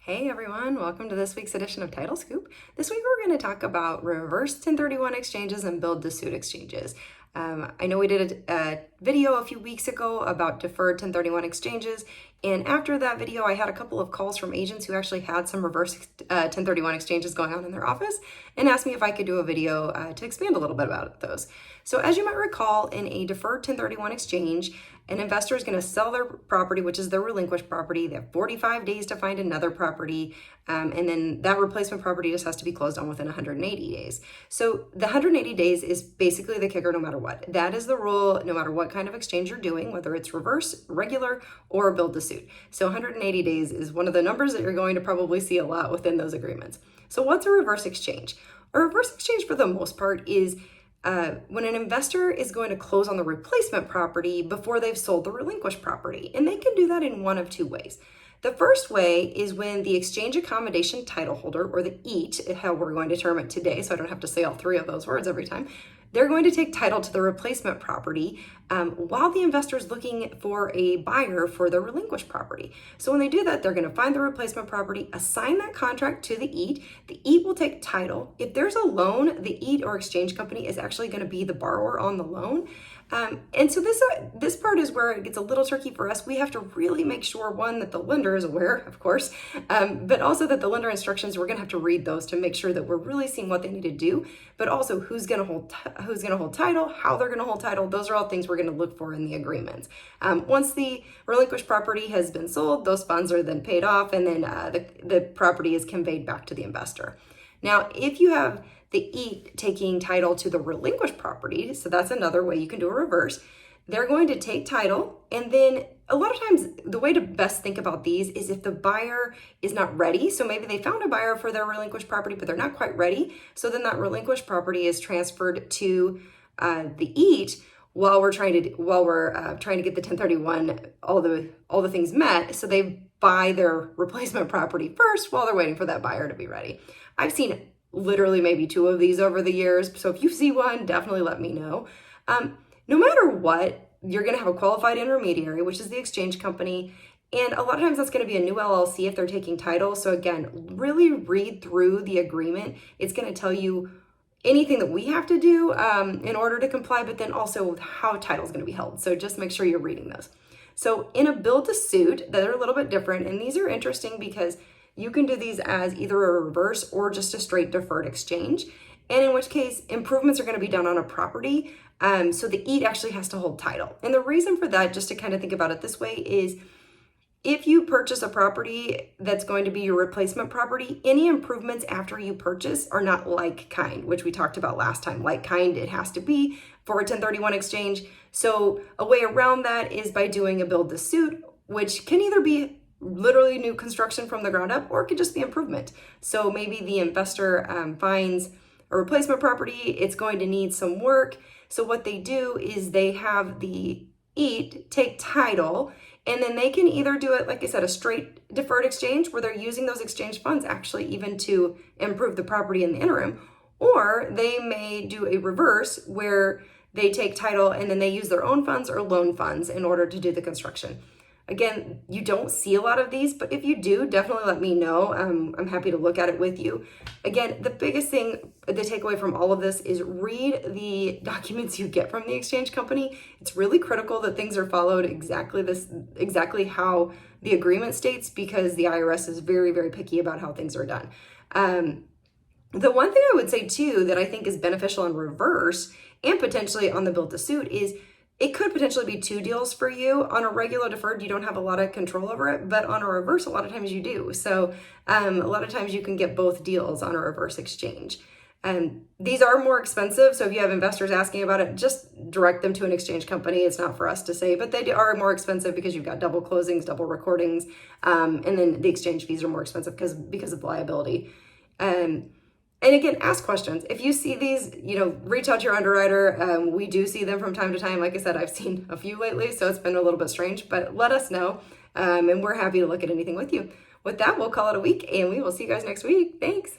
Hey everyone, welcome to this week's edition of Title Scoop. This week we're going to talk about reverse 1031 exchanges and build-to-suit exchanges. I know we did a video a few weeks ago about deferred 1031 exchanges, and after that video I had a couple of calls from agents who actually had some reverse 1031 exchanges going on in their office and asked me if I could do a video to expand a little bit about those. So as you might recall, in a deferred 1031 exchange, an investor is going to sell their property, which is their relinquished property. They have 45 days to find another property, and then that replacement property just has to be closed on within 180 days. So the 180 days is basically the kicker no matter what. That is the rule no matter what kind of exchange you're doing, whether it's reverse, regular, or build to suit. So 180 days is one of the numbers that you're going to probably see a lot within those agreements. So what's a reverse exchange? A reverse exchange for the most part is when an investor is going to close on the replacement property before they've sold the relinquished property. And they can do that in one of two ways. The first way is when the exchange accommodation title holder, or the EAT, how we're going to term it today, so I don't have to say all three of those words every time, they're going to take title to the replacement property while the investor is looking for a buyer for the relinquished property. So when they do that, they're going to find the replacement property, assign that contract to the EAT. The EAT will take title. If there's a loan, the EAT or exchange company is actually going to be the borrower on the loan. And so this part is where it gets a little tricky for us. We have to really make sure, one, that the lender is aware, of course, but also that the lender instructions, we're going to have to read those to make sure that we're really seeing what they need to do, but also who's going to hold title, how they're going to hold title. Those are all things we're going to look for in the agreements. Once the relinquished property has been sold, those funds are then paid off, and then the property is conveyed back to the investor. Now, if you have the EAT taking title to the relinquished property, so that's another way you can do a reverse, they're going to take title, and then a lot of times the way to best think about these is if the buyer is not ready, so maybe they found a buyer for their relinquished property, but they're not quite ready, so then that relinquished property is transferred to the EAT while we're trying to get the 1031, all the things met, so they buy their replacement property first while they're waiting for that buyer to be ready. I've seen literally maybe two of these over the years. So if you see one, definitely let me know. No matter what, you're going to have a qualified intermediary, which is the exchange company. And a lot of times that's going to be a new LLC if they're taking title. So again, really read through the agreement. It's going to tell you anything that we have to do in order to comply, but then also how title is going to be held. So just make sure you're reading those. So in a build to suit, they're a little bit different. And these are interesting because you can do these as either a reverse or just a straight deferred exchange. And in which case, improvements are going to be done on a property. So the EAT actually has to hold title. And the reason for that, just to kind of think about it this way, is if you purchase a property that's going to be your replacement property, any improvements after you purchase are not like kind, which we talked about last time. Like kind, it has to be for a 1031 exchange. So a way around that is by doing a build to suit, which can either be literally new construction from the ground up, or it could just be improvement. So maybe the investor finds a replacement property, it's going to need some work. So what they do is they have the EAT take title, and then they can either do it, like I said, a straight deferred exchange where they're using those exchange funds actually even to improve the property in the interim, or they may do a reverse where they take title and then they use their own funds or loan funds in order to do the construction. Again, you don't see a lot of these, but if you do, definitely let me know. I'm happy to look at it with you. Again, the biggest thing, the takeaway from all of this is read the documents you get from the exchange company. It's really critical that things are followed exactly how the agreement states, because the IRS is very, very picky about how things are done. The one thing I would say too that I think is beneficial in reverse and potentially on the build to suit is it could potentially be two deals for you. On a regular deferred, you don't have a lot of control over it, but on a reverse, a lot of times you do. So a lot of times you can get both deals on a reverse exchange. These are more expensive, so if you have investors asking about it, just direct them to an exchange company. It's not for us to say, but they are more expensive because you've got double closings, double recordings, and then the exchange fees are more expensive because of liability. And again, ask questions. If you see these, reach out to your underwriter. We do see them from time to time. Like I said, I've seen a few lately, so it's been a little bit strange, but let us know. And we're happy to look at anything with you. With that, we'll call it a week, and we will see you guys next week. Thanks.